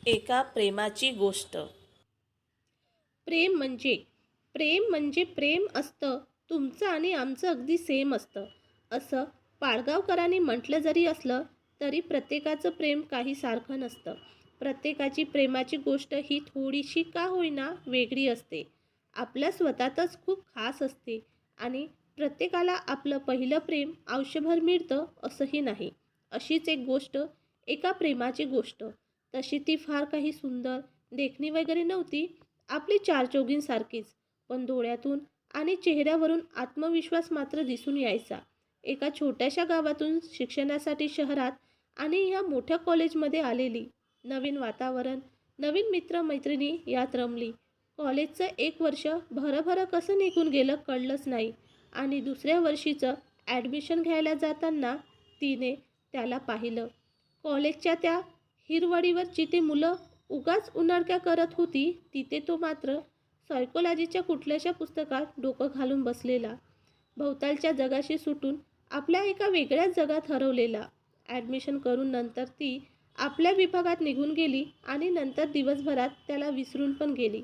एका प्रेमाची गोष्ट. प्रेम म्हणजे प्रेम असतं, तुमचं आणि आमचं अगदी सेम असतं असं पाडगावकरांनी म्हटलं जरी असलं तरी प्रत्येकाचं प्रेम काही सारखं नसतं. प्रत्येकाची प्रेमाची गोष्ट ही थोडीशी का होईना वेगळी असते. आपल्या स्वतःतच खूप खास असते आणि प्रत्येकाला आपलं पहिलं प्रेम आयुष्यभर मिळतं असंही नाही. अशीच एक गोष्ट, एका प्रेमाची गोष्ट. तशी ती फार काही सुंदर देखणी वगैरे नव्हती, आपली चारचौघींसारखीच, पण डोळ्यातून आणि चेहऱ्यावरून आत्मविश्वास मात्र दिसून यायचा. एका छोट्याशा गावातून शिक्षणासाठी शहरात आणि ह्या मोठ्या कॉलेजमध्ये आलेली. नवीन वातावरण, नवीन मित्रमैत्रिणी यात रमली. कॉलेजचं एक वर्ष भरभर कसं निघून गेलं कळलंच नाही आणि दुसऱ्या वर्षीचं ॲडमिशन घ्यायला जाताना तिने त्याला पाहिलं. कॉलेजच्या त्या हिरवळीवर जिथे मुलं उगाच उनाडक्या करत होती, तिथे तो मात्र सायकोलॉजीच्या कुठल्याशा पुस्तकात डोकं घालून बसलेला. भोवतालच्या जगाशी सुटून आपल्या एका वेगळ्याच जगात हरवलेला. ॲडमिशन करून नंतर ती आपल्या विभागात निघून गेली आणि नंतर दिवसभरात त्याला विसरून पण गेली.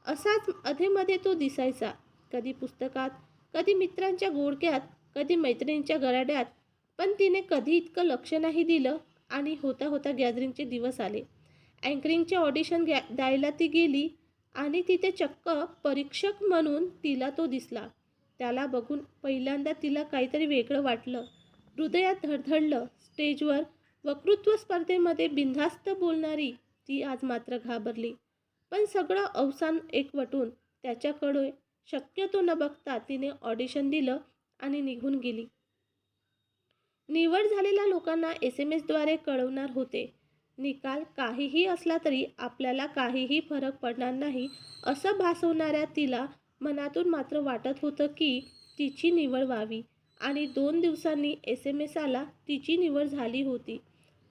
असाच अधेमध्ये तो दिसायचा, कधी पुस्तकात, कधी मित्रांच्या घोळक्यात, कधी मैत्रिणींच्या गराड्यात, पण तिने कधी इतकं लक्ष नाही दिलं आणि होता होता गॅदरिंगचे दिवस आले. अँकरिंगचे ऑडिशन द्यायला ती गेली आणि तिथे चक्क परीक्षक म्हणून तिला तो दिसला. त्याला बघून पहिल्यांदा तिला काहीतरी वेगळं वाटलं. हृदयात धडधडलं. स्टेजवर वक्तृत्व स्पर्धेमध्ये बिनधास्त बोलणारी ती आज मात्र घाबरली. पण सगळं अवसान एकवटून त्याच्याकडे शक्यतो न बघता तिने ऑडिशन दिलं आणि निघून गेली. निवड झालेल्या लोकांना SMS द्वारे कळवणार होते. निकाल काहीही असला तरी आपल्याला काहीही फरक पडणार नाही असं भासवणाऱ्या तिला मनातून मात्र वाटत होतं की तिची निवड व्हावी आणि 2 दिवसांनी SMS आला, तिची निवड झाली होती.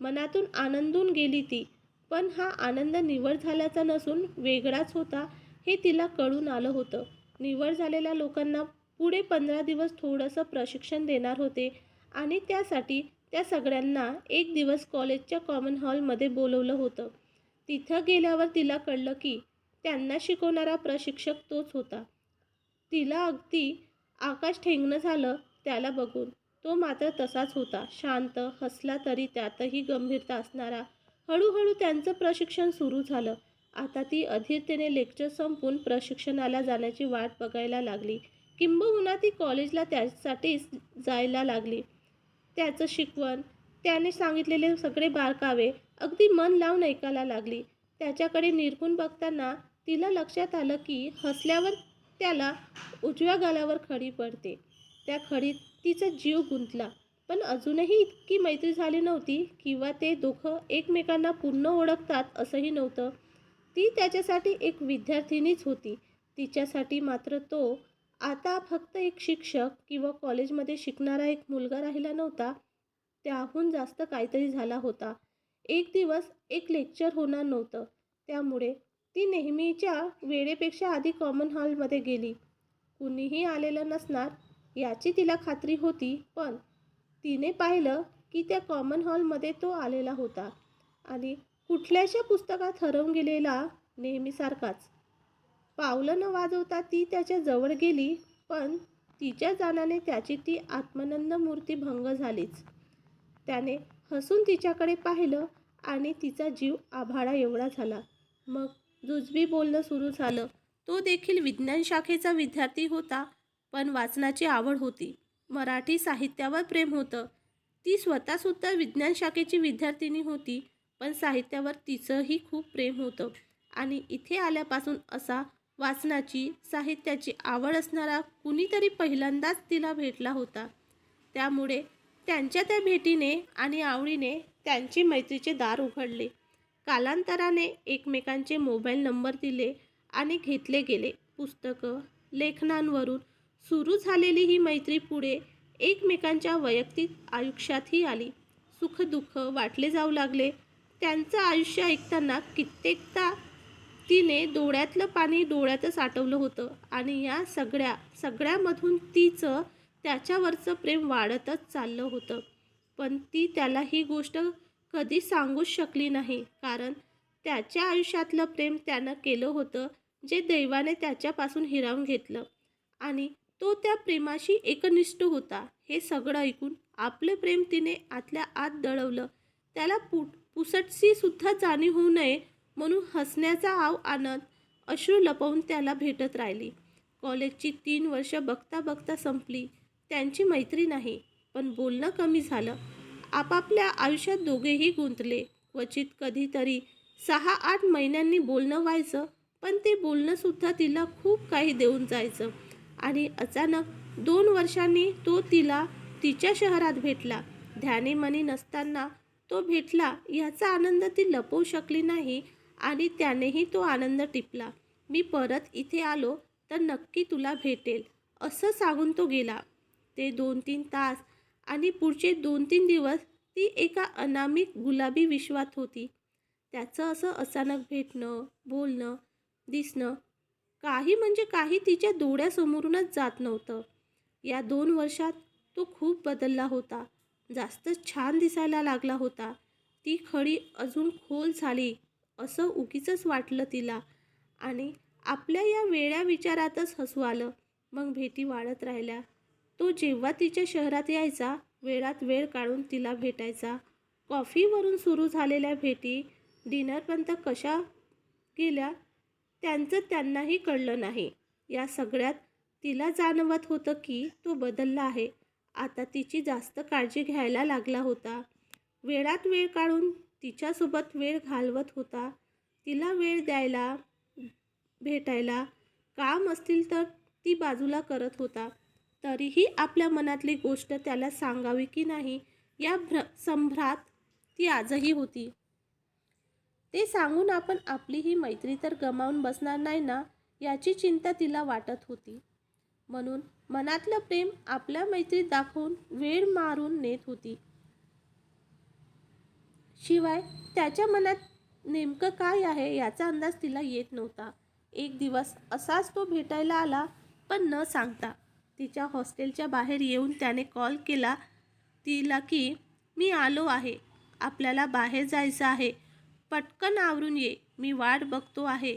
मनातून आनंदून गेली ती. पण हा आनंद निवड झाल्याचा नसून वेगळाच होता हे तिला कळून आलं होतं. निवड झालेल्या लोकांना पुढे 15 दिवस थोडंसं प्रशिक्षण देणार होते आणि त्यासाठी त्या सगळ्यांना एक दिवस कॉलेजच्या कॉमन हॉलमध्ये बोलवलं होतं. तिथं गेल्यावर तिला कळलं की त्यांना शिकवणारा प्रशिक्षक तोच होता. तिला अगदी आकाश ठेंगणं झालं त्याला बघून. तो मात्र तसाच होता, शांत, हसला तरी त्यातही गंभीरता असणारा. हळूहळू त्यांचं प्रशिक्षण सुरू झालं. आता ती अधीरतेने लेक्चर संपवून प्रशिक्षणाला जाण्याची वाट बघायला लागली. किंबहुना ती कॉलेजला त्यासाठीच जायला लागली. त्याचं शिकवण, त्याने सांगितलेले सगळे बारकावे अगदी मन लावून ऐकायला लागली. त्याच्याकडे निरखून बघताना तिला लक्षात आलं की हसल्यावर त्याला उजव्या गालावर खडी पडते. त्या खडीत तिचा जीव गुंतला. पण अजूनही इतकी मैत्री झाली नव्हती किंवा ते दोघं एकमेकांना पूर्ण ओळखतात असंही नव्हतं. ती त्याच्यासाठी एक विद्यार्थिनीच होती. तिच्यासाठी मात्र तो आता फक्त एक शिक्षक किंवा कॉलेजमध्ये शिकणारा एक मुलगा राहिला नव्हता. त्याहून जास्त काहीतरी झाला होता. एक दिवस एक लेक्चर होणार नव्हतं. त्यामुळे ती नेहमीच्या वेळेपेक्षा आधी कॉमन हॉलमध्ये गेली. कुणीही आलेलं नसणार याची तिला खात्री होती, पण तिने पाहिलं की त्या कॉमन हॉलमध्ये तो आलेला होता आणि कुठल्याशा पुस्तकात हरवून गेलेला नेहमीसारखाच. पावलं न वाजवता ती त्याच्या जवळ गेली, पण तिच्या जाण्याने त्याची ती आत्मानंद मूर्ती भंग झालीच. त्याने हसून तिच्याकडे पाहिलं आणि तिचा जीव आभाळा एवढा झाला. मग जुजबी बोलणं सुरू झालं. तो देखील विज्ञान शाखेचा विद्यार्थी होता, पण वाचनाची आवड होती. मराठी साहित्यावर प्रेम होतं. ती स्वतःसुद्धा विज्ञान शाखेची विद्यार्थिनी होती, पण साहित्यावर तिचंही खूप प्रेम होतं आणि इथे आल्यापासून असा वाचनाची, साहित्याची आवड असणारा कुणीतरी पहिल्यांदाच तिला भेटला होता. त्यामुळे त्यांच्या त्या भेटीने आणि आवडीने त्यांची मैत्रीचे दार उघडले. कालांतराने एकमेकांचे मोबाईल नंबर दिले आणि घेतले गेले. पुस्तकं, लेखनांवरून सुरू झालेली ही मैत्री पुढे एकमेकांच्या वैयक्तिक आयुष्यातही आली. सुखदुःख वाटले जाऊ लागले. त्यांचं आयुष्य ऐकताना कित्येकदा तिने डोळ्यातलं पाणी डोळ्यातच आटवलं होतं आणि या सगळ्यामधून तिचं त्याच्यावरचं प्रेम वाढतच चाललं होतं. पण ती त्याला ही गोष्ट कधी सांगूच शकली नाही, कारण त्याच्या आयुष्यातलं प्रेम त्यानं केलं होतं, जे दैवाने त्याच्यापासून हिरावून घेतलं आणि तो त्या प्रेमाशी एकनिष्ठ होता. हे सगळं ऐकून आपलं प्रेम तिने आतल्या आत दडवलं. त्याला पुसटशी सुद्धा जाणीव होऊ नये म्हणून हसण्याचा आव आणत अश्रू लपवून त्याला भेटत राहिली. कॉलेजची 3 वर्ष बघता बघता संपली. त्यांची मैत्री नाही, पण बोलणं कमी झालं. आपापल्या आयुष्यात दोघेही गुंतले. क्वचित कधीतरी 6-8 महिन्यांनी बोलणं व्हायचं, पण ते बोलणंसुद्धा तिला खूप काही देऊन जायचं. आणि अचानक 2 वर्षांनी तो तिला तिच्या शहरात भेटला. ध्यानीमनी नसताना तो भेटला याचा आनंद ती लपवू शकली नाही आणि त्यानेही तो आनंद टिपला. मी परत इथे आलो तर नक्की तुला भेटेल, असं सांगून तो गेला. ते 2-3 तास आणि पुढचे 2-3 दिवस ती एका अनामिक गुलाबी विश्वात होती. त्याचं असं अचानक भेटणं, बोलणं, दिसणं, काही म्हणजे काही तिच्या डोळ्यासमोरूनच जात नव्हतं. या 2 वर्षात तो खूप बदलला होता. जास्तच छान दिसायला लागला होता. ती खडी अजून खोल झाली असं उगीचच वाटलं तिला आणि आपल्या या वेड्या विचारातच हसू आलं. मग भेटी वाढत राहिल्या. तो जेव्हा तिच्या शहरात यायचा, वेळात वेळ काढून तिला भेटायचा. कॉफीवरून सुरू झालेल्या भेटी डिनरपर्यंत कशा गेल्या त्यांचं त्यांनाही कळलं नाही. या सगळ्यात तिला जाणवत होतं की तो बदलला आहे. आता तिची जास्त काळजी घ्यायला लागला होता. वेळात वेळ काढून तिच्यासोबत वेळ घालवत होता. तिला वेळ द्यायला, भेटायला, काम असतील तर ती बाजूला करत होता. तरीही आपल्या मनातली गोष्ट त्याला सांगावी की नाही या संभ्रात ती आजही होती. ते सांगून आपण आपली ही मैत्री तर गमावून बसणार नाही ना, याची चिंता तिला वाटत होती. म्हणून मनातलं प्रेम आपल्या मैत्रीत दाखवून वेळ मारून नेत होती. शिवाय त्याच्या मनात नेमकं काय आहे याचा अंदाज तिला येत नव्हता. एक दिवस असाच तो भेटायला आला, पण न सांगता. तिच्या हॉस्टेलच्या बाहेर येऊन त्याने कॉल केला तिला की मी आलो आहे, आपल्याला बाहेर जायचं आहे, पटकन आवरून ये, मी वाट बघतो आहे.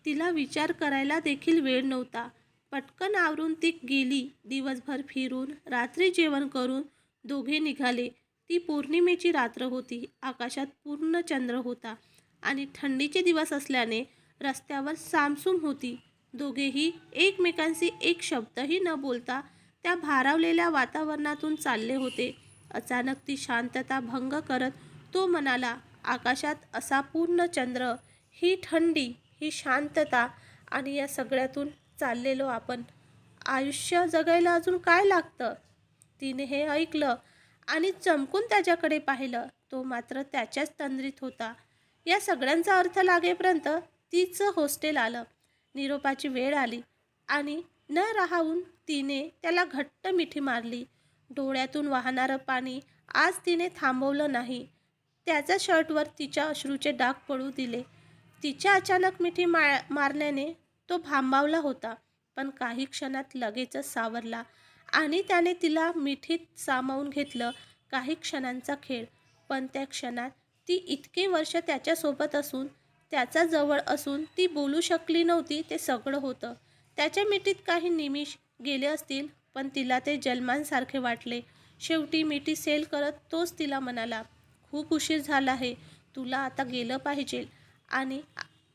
तिला विचार करायला देखील वेळ नव्हता. पटकन आवरून ती गेली. दिवसभर फिरून रात्री जेवण करून दोघे निघाले. ती पौर्णिमेची रात्र होती. आकाशात पूर्ण चंद्र होता आणि थंडीचे दिवस असल्याने रस्त्यावर सामसूम होती. दोघेही एकमेकांशी एक शब्दही न बोलता त्या भारावलेल्या वातावरणातून चालले होते. अचानक ती शांतता भंग करत तो म्हणाला, आकाशात असा पूर्ण चंद्र, ही थंडी, ही शांतता आणि या सगळ्यातून चाललेलो आपण, आयुष्य जगायला अजून काय लागतं? तिने हे ऐकलं आणि चमकून त्याच्याकडे पाहिलं. तो मात्र त्याच्याच तंद्रीत होता. या सगळ्यांचा अर्थ लागेपर्यंत तिचं हॉस्टेल आलं. निरोपाची वेळ आली आणि न राहावून तिने त्याला घट्ट मिठी मारली. डोळ्यातून वाहणारं पाणी आज तिने थांबवलं नाही. त्याच्या शर्टवर तिच्या अश्रूचे डाग पडू दिले. तिच्या अचानक मिठी मारल्याने तो भांबावला होता, पण काही क्षणात लगेचच सावरला आणि त्याने तिला मिठीत सामावून घेतलं. काही क्षणांचा खेळ, पण त्या क्षणात ती इतके वर्ष त्याच्यासोबत असून, त्याचा जवळ असून ती बोलू शकली नव्हती. ते सगळं होतं. त्याच्या मिठीत काही निमिष गेले असतील, पण तिला ते जन्मांसारखे वाटले. शेवटी मिठी सेल करत तोच तिला म्हणाला, खूप उशीर झाला आहे, तुला आता गेलं पाहिजे. आणि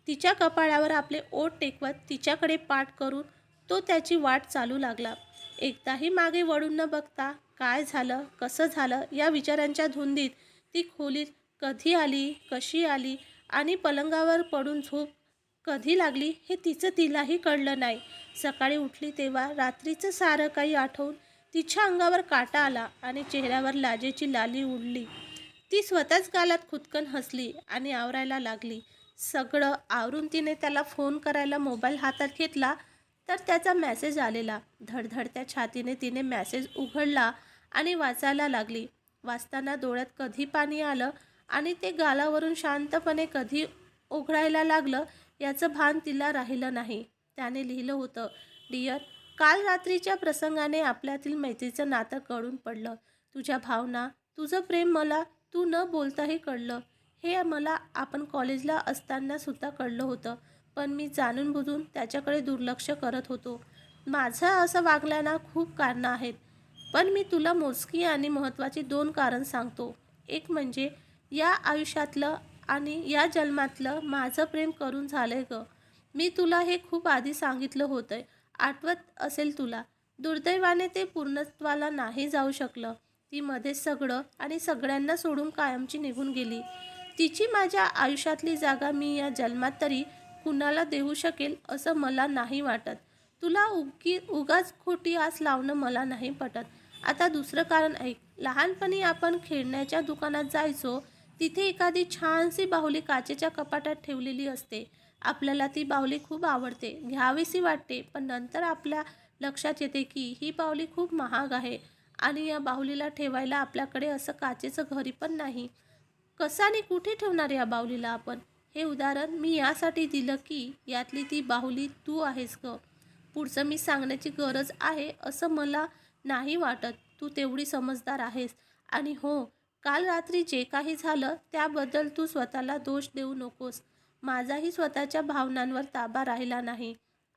तिच्या कपाळावर आपले ओठ टेकवत तिच्याकडे पाठ करून तो त्याची वाट चालू लागला. एकदाही मागे वळून न बघता काय झालं, कसं झालं या विचारांच्या धुंदीत ती खोलीत कधी आली, कशी आली आणि पलंगावर पडून झोप कधी लागली हे तिचं तिलाही कळलं नाही. सकाळी उठली तेव्हा रात्रीचं सारं काही आठवून तिच्या अंगावर काटा आला आणि चेहऱ्यावर लाजेची लाली उडली. ती स्वतःच गालात खुदकन हसली आणि आवरायला लागली. सगळं आवरून तिने त्याला फोन करायला मोबाईल हातात घेतला तर त्याचा मेसेज आलेला. धडधडत्या छातीने तिने मेसेज उघडला आणि वाचायला लागली. वाचताना डोळ्यात कधी पाणी आलं आणि ते गालावरून शांतपणे कधी ओघळायला लागलं याचं भान तिला राहिलं नाही. त्याने लिहिलं होतं, डिअर, काल रात्रीच्या प्रसंगाने आपल्यातील मैत्रीचं नातं कळून पडलं. तुझ्या भावना, तुझं प्रेम मला तू न बोलताही कळलं. हे मला आपण कॉलेजला असतानासुद्धा कळलं होतं, पण मी जाणून बुजून त्याच्याकडे दुर्लक्ष करत होतो. माझं असं वागण्याला खूप कारणं आहेत, पण मी तुला मोजकी आणि महत्त्वाची 2 कारण सांगतो. एक म्हणजे या आयुष्यातलं आणि या जन्मातलं माझं प्रेम करून झालंय गं. मी तुला हे खूप आधी सांगितलं होतं, आठवत असेल तुला. दुर्दैवाने ते पूर्णत्वाला नाही जाऊ शकलं. ती मध्येच सगळं आणि सगळ्यांना सोडून कायमची निघून गेली. तिची माझ्या आयुष्यातली जागा मी या जन्मात तरी कुणाला देऊ शकेल असं मला नाही वाटत. तुला उगाच खोटी आस लावणं मला नाही पटत. आता दुसरं कारण ऐक. लहानपणी आपण खेळण्याच्या दुकानात जायचो. तिथे एखादी छानशी बाहुली काचेच्या कपाटात ठेवलेली असते. आपल्याला ती बाहुली खूप आवडते, घ्यावीशी वाटते, पण नंतर आपल्या लक्षात येते की ही बाहुली खूप महाग आहे आणि या बाहुलीला ठेवायला आपल्याकडे असं काचेचं घरी पण नाही. कसं आणि कुठे ठेवणार या बाहुलीला आपण? हे उदाहरण मी यासाठी दिलं की यातली ती बाहुली तू आहेस गं. पुढचं मी सांगण्याची गरज आहे असं मला नाही वाटत. तू तेवढी समजदार आहेस. आणि हो, काल रात्री जे काही झालं त्याबद्दल तू स्वतःला दोष देऊ नकोस. माझाही स्वतःच्या भावनांवर ताबा राहिला नाही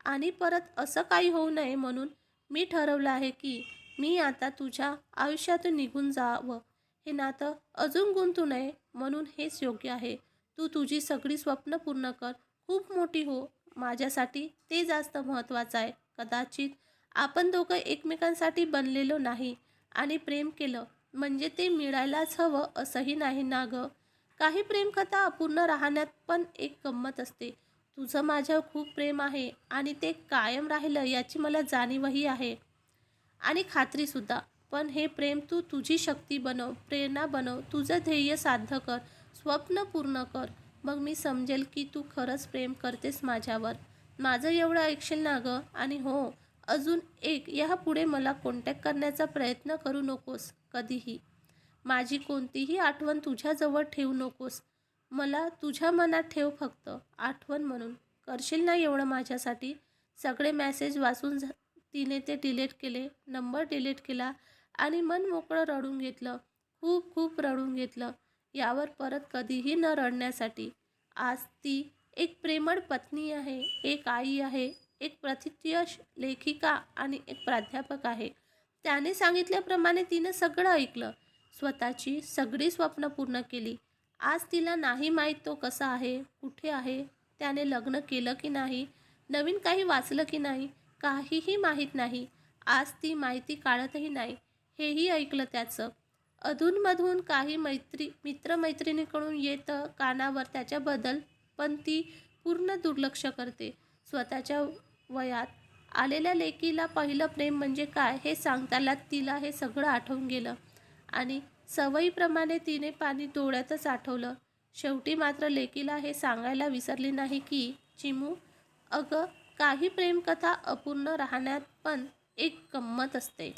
आणि परत असं काही होऊ नये म्हणून मी ठरवलं आहे की मी आता तुझ्या आयुष्यातून निघून जावं. हे नातं अजून गुंतू नये म्हणून हेच योग्य आहे. तू तुझी सगळी स्वप्न पूर्ण कर, खूप मोठी हो. माझ्यासाठी ते जास्त महत्त्वाचं आहे. कदाचित आपण दोघं एकमेकांसाठी बनलेलो नाही आणि प्रेम केलं म्हणजे ते मिळायलाच हवं असंही नाही ना गं. काही प्रेमकथा अपूर्ण राहण्यात पण एक गंमत असते. तुझं माझ्यावर खूप प्रेम आहे आणि ते कायम राहिलं याची मला जाणीवही आहे आणि खात्रीसुद्धा. पण हे प्रेम तू तुझी शक्ती बनव, प्रेरणा बनव, तुझं ध्येय साध्य कर, स्वप्न पूर्ण कर. मग मी समजेल की तू खरंच प्रेम करतेस माझ्यावर. माझं एवढं ऐकशील ना गं? आणि हो, अजून एक, यापुढे मला कॉन्टॅक्ट करण्याचा प्रयत्न करू नकोस कधीही. माझी कोणतीही आठवण तुझ्याजवळ ठेवू नकोस. मला तुझ्या मनात ठेव फक्त, आठवण म्हणून. करशील ना एवढं माझ्यासाठी? सगळे मेसेज वाचून तिने ते डिलीट केले, नंबर डिलीट केला आणि मन मोकळं रडून घेतलं. खूप खूप रडून घेतलं. यावर परत कधीही न रडण्यासाठी. आज ती एक प्रेमळ पत्नी आहे, एक आई आहे, एक प्रतिष्ठित लेखिका आणि एक प्राध्यापक आहे. त्याने सांगितल्याप्रमाणे तिनं सगळं ऐकलं. स्वतःची सगळी स्वप्न पूर्ण केली. आज तिला नाही माहीत तो कसा आहे, कुठे आहे, त्याने लग्न केलं की नाही, नवीन काही वाचलं की नाही, काहीही माहीत नाही. आज ती माहिती काढतही नाही, हेही ऐकलं त्याचं. अधूनमधून काही मित्रमैत्रिणीकडून येतं कानावर त्याच्याबद्दल, पण ती पूर्ण दुर्लक्ष करते. स्वतःच्या वयात आलेल्या लेकीला पहिलं प्रेम म्हणजे काय हे सांगताना तिला हे सगळं आठवून गेलं आणि सवयीप्रमाणे तिने पाणी डोळ्यातच आठवलं. शेवटी मात्र लेकीला हे सांगायला विसरली नाही की, चिमू, अगं, काही प्रेमकथा अपूर्ण राहण्यात पण एक गंमत असते.